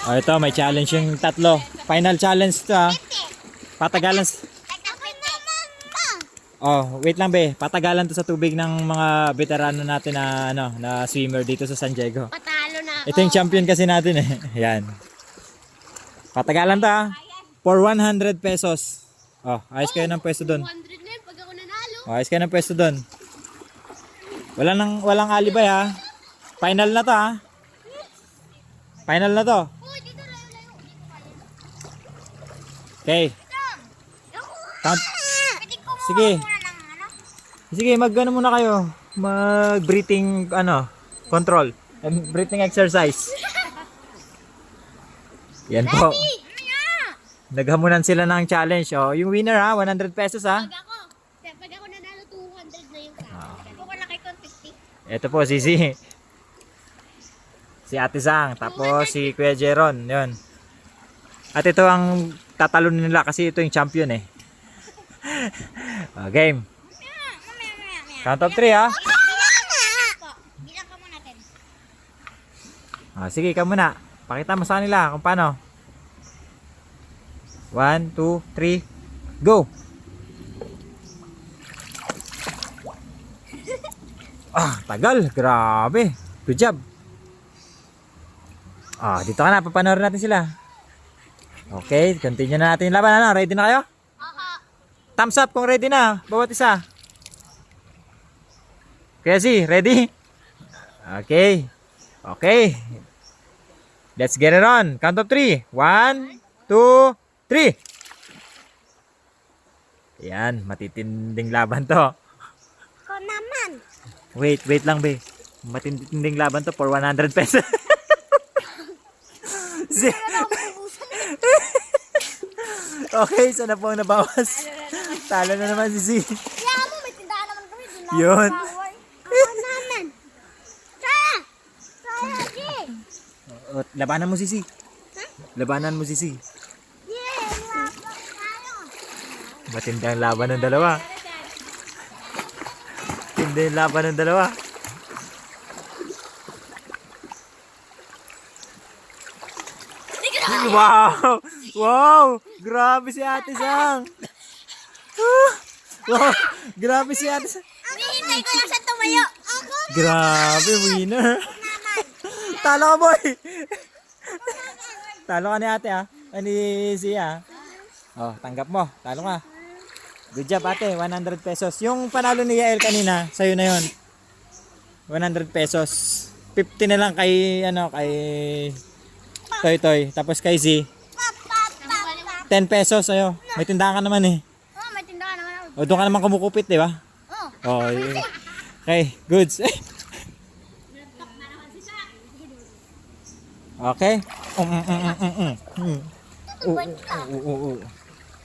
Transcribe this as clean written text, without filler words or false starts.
Oh, ito, may challenge yung tatlo. Final challenge to ha. Patagalan. Oh, wait lang be. Patagalan to sa tubig ng mga veterano natin na ano, na swimmer dito sa San Diego. Patalo na ako. Ito yung champion kasi natin eh. Yan. Patagalan to ha. For 100 pesos. Oh, ayos kayo ng pwesto doon. 200 na yun pag ako nanalo. Oh, ayos kayo ng pwesto doon. Walang alibay ha. Final na to ha. Final na to. Uy, dito layo-layo. Okay. Count. Pwede ko Sige. muna ng ano? Sige, mag-ano muna kayo. Mag-breathing control. Breathing exercise. Yan po. Naghamunan sila ng challenge. Oh, yung winner ha, 100 pesos ha. Pag ako nanalo, 200 na yung sa akin. Kung wala kay 150. Ito po si Ate Sang, tapos si Kuya Jeron, yun. At ito ang tatalunin nila kasi ito yung champion eh. Game. Count of 3 ha. Bilang ka muna, Ted. Sige, ikaw muna. Pakita mo sa kanila kung paano. 1, 2, 3, go! Tagal. Grabe. Good job. Dito ka na. Papanoorin natin sila. Okay, continue na natin yung laban. Ano? Ready na kayo? Thumbs up kung ready na. Bawat isa. Kaya ready? Okay. Okay. Let's get it on. Count of 3. 1, 2, 3. Yan. Matitinding laban to. Ko naman. Wait lang be. Matinding laban to for 100 pesos. Okay, sana po ang nabawas. Talo na naman si Z. Kaya mo, may tindahan naman kami. Yun. Ako naman. Saya, G. Labanan mo si Z. Labanan mo si Z. Yeah, tayo. Matindang laban ng dalawa. Matindang laban ng dalawa. Wow! Wow! Grabe si Ate Sang! Wow! Grabe si Ate Sang! Hinihintay ko lang siya tumayo. Ako Grabe, winner! Talo ka, boy! Talo ka ni Ate ha? Ni Sia. Oh, tanggap mo. Talo ka. Good job Ate, 100 pesos. Yung panalo ni Yael kanina, sa'yo na yun. 100 pesos. 50 na lang kay, kay Toy. Tapos kay Z, 10 pesos sa'yo. May tindahan ka naman eh. Oh, may tindahan naman ako. O doon ka naman kumukupit, di ba? Oh. Okay, goods. Okay.